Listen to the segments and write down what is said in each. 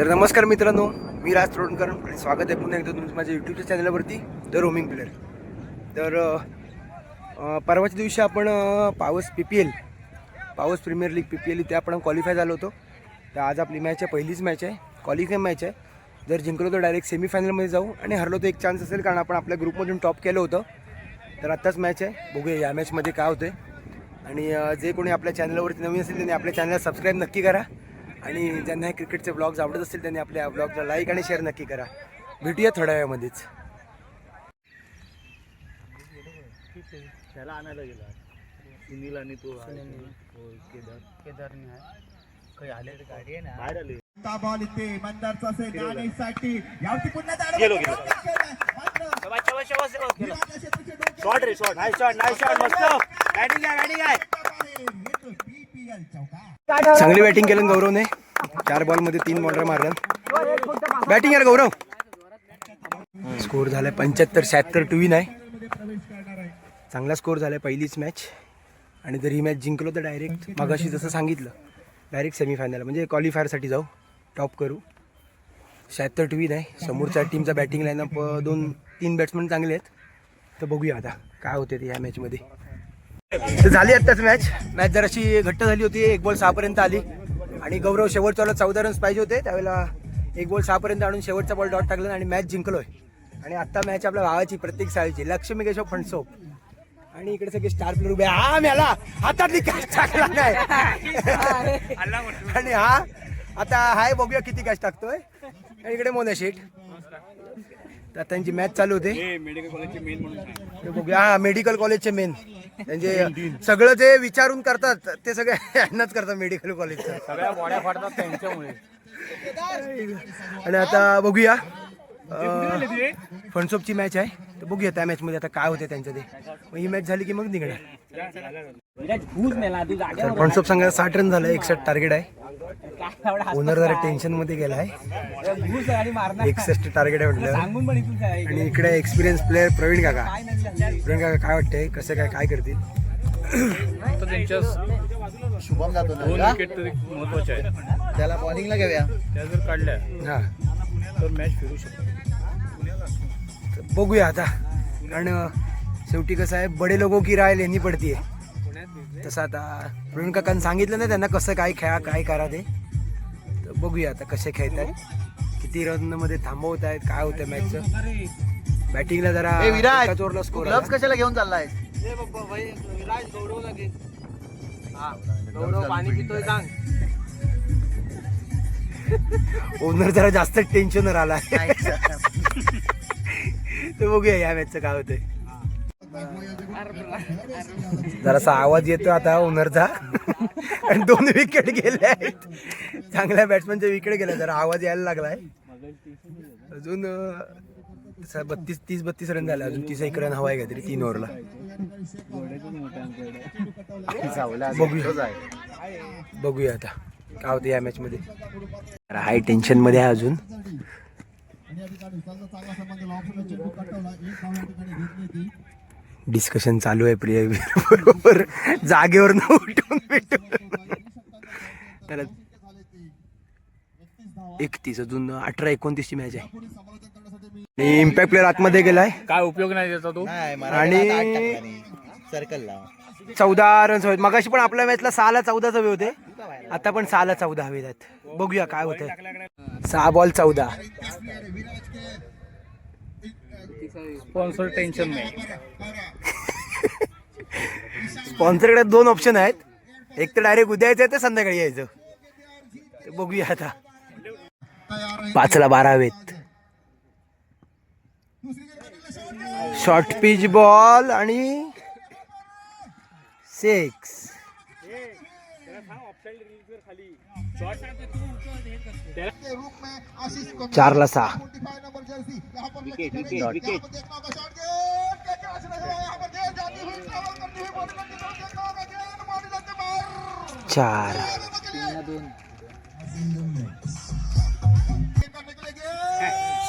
तर नमस्कार मित्रांनो, मी राज तोडणकर आणि स्वागत आहे पुन्हा एकदा तुमचं माझ्या यूट्यूबच्या चॅनलवरती द रोमिंग प्लेयर. तर परवाच्या दिवशी आपण पावस प्रीमियर लीग PPL इथे आपण क्वालिफाय झालो होतो. तर आज आपली मॅच आहे, पहिलीच मॅच आहे, क्वालिफाय मॅच आहे. जर जिंकलो तर डायरेक्ट सेमीफायनलमध्ये जाऊ आणि हरलो तर एक चान्स असेल, कारण आपण आपल्या ग्रुपमधून टॉप केलं होतं. तर आत्ताच मॅच आहे, बघूया या मॅचमध्ये काय होते. आणि जे कोणी आपल्या चॅनलवरती नवीन असेल त्यांनी आपल्या चॅनलला सबस्क्राईब नक्की करा आणि ज्यांना हे क्रिकेटचे ब्लॉग्स आवडत असतील त्यांनी आपल्या ब्लॉगला लाईक आणि शेअर नक्की करा. भेटूया थोड्या वेळामध्येच. त्याला आणायला गेला सुनील आणि तो केदारने काही आले गाडी आहे ना बाहेर आले. बॉल इथे मंदारचा से गाण्यासाठी यावती पुन्हा गेलो शॉट रे शॉट नाईस शॉट मस्त बॅटिंग आहे चांगली बॅटिंग केलं गौरवने. 4 बॉलमध्ये 3 बॉलर मारलं. बॅटिंग आहे गौरव. स्कोर झालाय 75-76 टू विन आहे. चांगला स्कोर झालाय पहिलीच मॅच. आणि जर ही मॅच जिंकलो तर डायरेक्ट मगाशी जसं सांगितलं डायरेक्ट सेमीफायनल म्हणजे क्वालिफायरसाठी जाऊ, टॉप करू. 76 टू विन आहे. समोरच्या टीमचा बॅटिंग लाईनअप 2-3 बॅट्समन चांगले आहेत. तर बघूया आता काय होते ते ह्या मॅचमध्ये. तर झाली आत्ताच मॅच जराशी घट्ट झाली होती. 1 बॉल 6 पर्यंत आली आणि गौरव शेवटच्याला 14 रन्स पाहिजे होते. त्यावेळेला 1 बॉल 6 पर्यंत आणून शेवटचा बॉल डॉट टाकला आणि मॅच जिंकलोय. आणि आत्ता मॅच आपल्या भावाची प्रत्येक साळीची लक्ष्मी केशव फणसोप आणि इकडे सगळे स्टार प्लेयर उभे. हा मला हातातली कॅच टाकला नाही आणि हा आता हाय बघूया किती कॅच टाकतोय. आणि इकडे मोना शेठ. तर त्यांची मॅच चालू होते. मेडिकल कॉलेजचे मेन म्हणून बघूया. हा मेडिकल कॉलेजचे मेन म्हणजे सगळं जे विचारून करतात ते सगळे यांनाच करतात मेडिकल कॉलेजचं. सगळ्या बॉड्या फाडतात त्यांच्यामुळे. आणि आता बघूया फणसोपची मॅच आहे. तर बघूया त्या मॅचमध्ये आता काय होते त्यांचं ते. मग ही मॅच झाली की मग निघणार. तर फणसोप सांगा 60 रन झालं, 61 टार्गेट आहे. ओनर जरा टेन्शन मध्ये गेला आहे. 61 टार्गेट आहे म्हटलं. आणि इकडे एक्सपिरियन्स प्लेअर प्रवीण काका काय वाटतंय, कसं काय करतील. त्यांच्या शुभम जातो ना, 2 विकेट तरी महत्वाचे आहे. त्याला बॉलिंगला घेऊया. त्या जर काढल्या हा तर मॅच फिरू शकतो. बघूया आता. कारण शेवटी कसं आहे, बडे लोगो की राय लेनी पडतीये. तसं आता प्रवीण काकांनी सांगितलं ना त्यांना कसं काय खेळा काय करा ते. तर बघूया आता कसे खेळतात, किती रन मध्ये थांबवत आहेत, काय होतं मॅचचं. बॅटिंगला जरा एकाच ओव्हरला स्कोर. ग्लव्स कशाला घेऊन चाललाय? पाणी पितोय सांग. ओनर जरा जास्त टेन्शनवर आला. तर बघूया या मॅचचं काय होतंय. जरासा आवाज येतो आता ओनरचा. आणि 2 विकेट गेले आहेत. चांगल्या बॅट्समनच्या विकेट गेल्या, जरा आवाज यायला लागलाय. अजून 30-32 रन झाले. अजून 31 रन हवा आहे काहीतरी 3 ओव्हरला. बघूया आता काय होतं या मॅच मध्ये. हाय टेन्शन मध्ये आहे अजून. डिस्कशन चालू आहे प्लेयर बरोबर जागेवर न उठून भेटून. त्याला 31 अजून 18-29 ची मॅच आहे. आणि इम्पॅक्ट प्लेअर आतमध्ये गेलाय. काय उपयोग नाही त्याचा तो. आणि सर्कलला 14 रन्स हवेत. मगाशी पण आपल्या मॅचला 6 ला 14 हवे होते. आता पण 6 ला 14 हवे आहेत. बघूया काय होतंय. 6 बॉल 14. स्पॉन्सर टेन्शन नाही. स्पॉन्सरकडे 2 ऑप्शन आहेत. एक तर डायरेक्ट उद्या यायचं, ते संध्याकाळी यायचं. बघूया आता. 5 ला 12 हवेत. शॉर्ट पिच बॉल आणि 6. 4 ला 6. 4.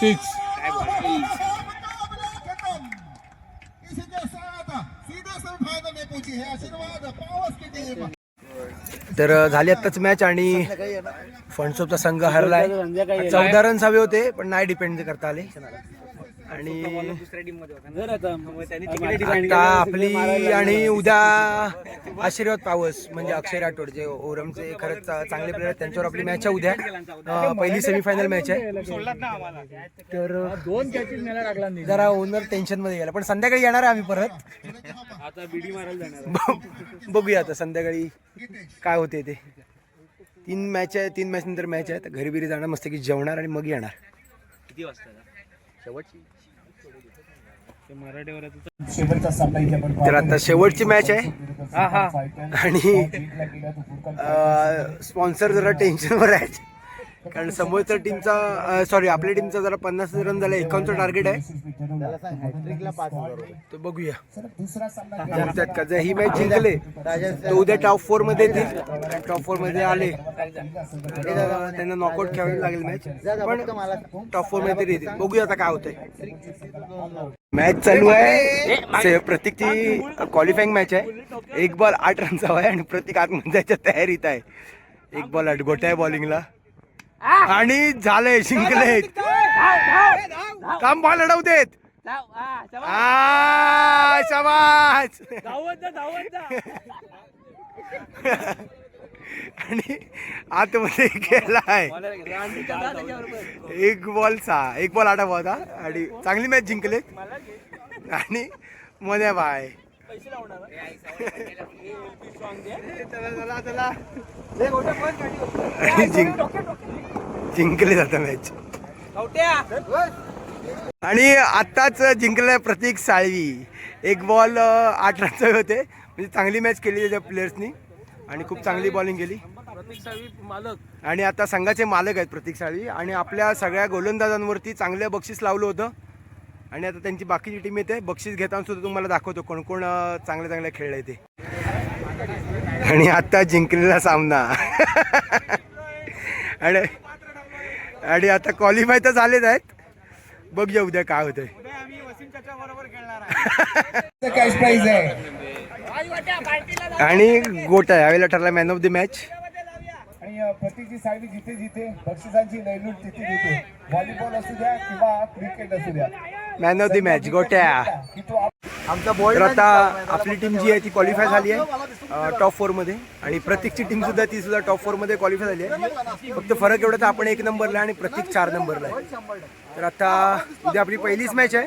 6 सीधे सेमीफाइनल में पहुंची है. आशीर्वाद पावस की टीम. तर झाली आत्ताच मॅच आणि फणसोपचा संघ हरलाय. 14 रन्स हवे होते पण नाही डिपेंड करता आले. आणि आता आपली आणि उद्या आशीर्वाद पावस म्हणजे अक्षय राठोड जे ओरमचे खरंच चांगले प्लेयर आहेत त्यांच्यावर आपली मॅच आहे उद्या. पहिली सेमीफायनल मॅच आहे. तर जरा ओनर टेन्शन मध्ये गेला पण संध्याकाळी येणार आहे आम्ही परत. बघूया आता संध्याकाळी काय होते ते. 3 मॅच आहे. 3 मॅच नंतर मॅच आहे. तर घरी बिरी जाणार मस्त की जेवणार आणि मग येणार. किती वाजता शेवटची तर आता शेवटची मॅच आहे. आणि स्पॉन्सर जरा टेन्शनवर आहे कारण समोरच्या टीमचा सॉरी आपल्या टीमचा जरा 50 रन झाला. 51चं टार्गेट आहे. तर बघूया जमतात का. जर ही मॅच जिंकले तर उद्या टॉप 4 मध्ये येतील. टॉप 4 मध्ये आले त्यांना नॉकआउट खेळावी लागेल मॅच पण टॉप 4 मध्ये येतील. बघूया आता काय होतंय. मॅच चालू आहे. प्रतीकची क्वालिफाईंग मॅच आहे. 1 बॉल 8 रनचा आहे आणि प्रतीक आतमध्ये जायच्या तयारीत आहे. 1 बॉल 8 गोट्या आहे बॉलिंगला आणि झालंय जिंकले. काम बॉल अडवू देत. शाबास. आणि आतमध्ये गेलाय. 1 बॉल 6 1 बॉल 8 होता आणि चांगली मॅच जिंकले. आणि मोन्या बाय जिंकले जातं मॅच. आणि आत्ताच जिंकलाय प्रतीक साळवी. 1 बॉल 8 रनचे होते म्हणजे चांगली मॅच केली त्याच्या प्लेयर्सनी आणि खूप चांगली बॉलिंग केली. आणि आता संघाचे मालक आहेत प्रतीक साळवी आणि आपल्या सगळ्या गोलंदाजांवरती चांगलं बक्षीस लावलं होतं. आणि आता त्यांची बाकीची टीम येते. बक्षीस घेताना सुद्धा तुम्हाला दाखवतो कोण कोण चांगले चांगले खेळले ते. आणि आता जिंकलेला सामना आणि आता क्वालिफाय तर झालेच आहेत. बघूया उद्या काय होतंय. कॅश प्राइज आहे आणि गोटा यावेळेला ठरला मॅन ऑफ द मॅच. आणि प्रतीकची साळवी जिथे जिथे बक्षिसांची लयलूट तिथे तिथे व्हॉलीबॉल असू द्या किंवा क्रिकेट असू द्या मॅन ऑफ द मॅच गोट्या. तर आता आपली टीम जी आहे ती क्वालिफाय झाली आहे टॉप 4 मध्ये आणि प्रतीकची टीम सुद्धा ती सुद्धा टॉप 4 मध्ये क्वालिफाय झाली आहे. फक्त फरक एवढा तर आपण 1 नंबरला आणि प्रतीक 4 नंबरला आहे. तर आता उद्या आपली पहिलीच मॅच आहे.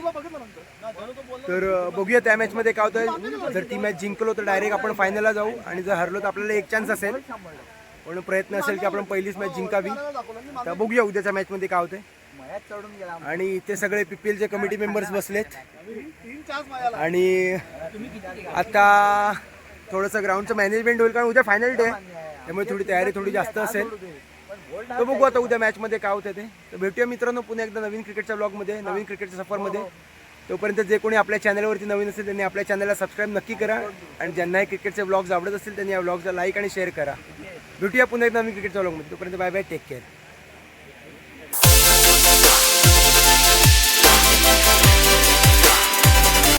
तर बघूया त्या मॅचमध्ये काय होतं. जर ती मॅच जिंकलो तर डायरेक्ट आपण फायनलला जाऊ आणि जर हरलो तर आपल्याला 1 चान्स असेल. पण प्रयत्न असेल की आपण पहिलीच मॅच जिंकावी. तर बघूया उद्याच्या मॅचमध्ये काय होतंय. आणि इथे सगळे PPLचे कमिटी मेंबर्स बसलेत आणि आता थोडंसं ग्राउंडचं मॅनेजमेंट होईल कारण उद्या फायनल डे त्यामुळे थोडी तयारी थोडी जास्त असेल. तर बघू आता उद्या मॅचमध्ये काय होतं ते. तर भेटूया मित्रांनो पुन्हा एकदा नवीन क्रिकेटच्या ब्लॉगमध्ये नवीन क्रिकेटच्या सफरमध्ये. तोपर्यंत जे कोणी आपल्या चॅनलवरती नवीन असेल त्यांनी आपल्या चॅनलला सबस्क्राईब नक्की करा आणि ज्यांनाही क्रिकेटचे ब्लॉग्स आवडत असतील त्यांनी या ब्लॉगला लाईक आणि शेअर करा. भेटूया पुन्हा एकदा नवीन क्रिकेटच्या ब्लॉगमध्ये. तोपर्यंत बाय बाय टेक केअर.